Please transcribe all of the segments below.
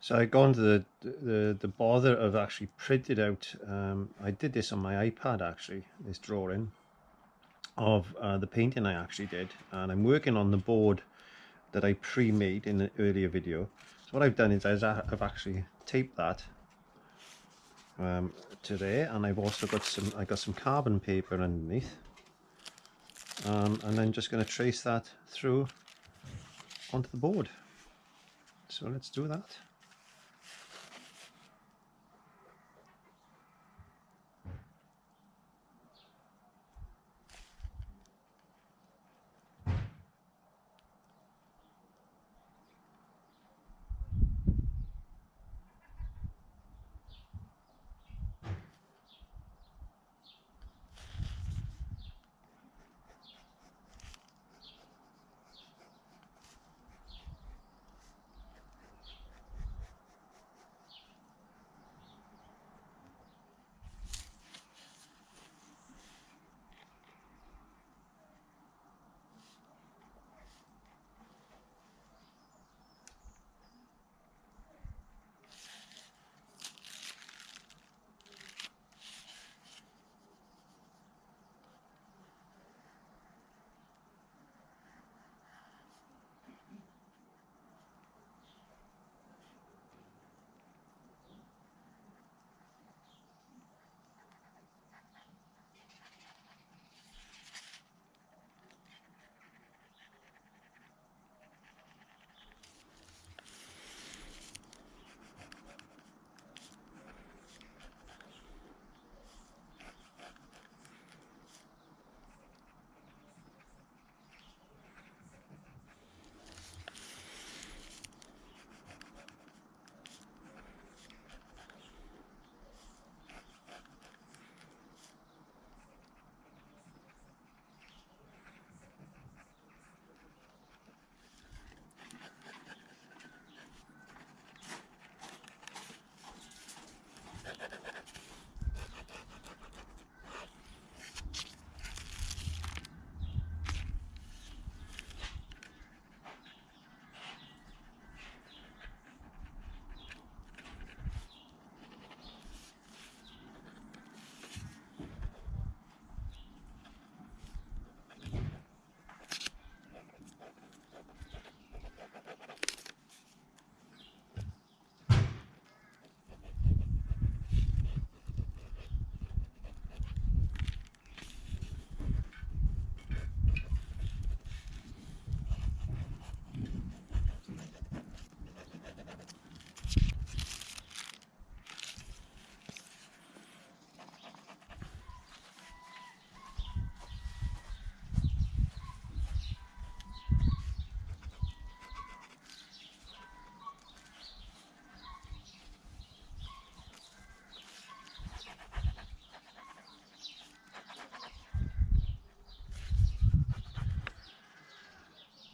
So I gone to the bother of actually printed out. I did this on my iPad actually. This drawing of the painting I actually did, and I'm working on the board that I pre-made in the earlier video. So what I've done is I've actually taped that to there, and I've also got some carbon paper underneath, and I'm just going to trace that through onto the board. So let's do that.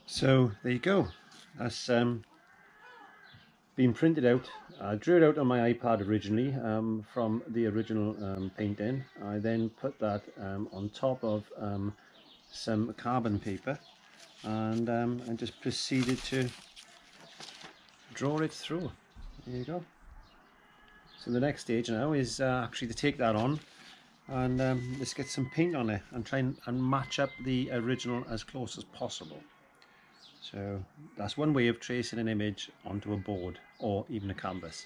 So there you go. That's been printed out. I drew it out on my iPad originally from the original painting. I then put that on top of some carbon paper, and I just proceeded to draw it through. There you go. So the next stage now is actually to take that on and let's get some paint on it and try and match up the original as close as possible. So that's one way of tracing an image onto a board or even a canvas.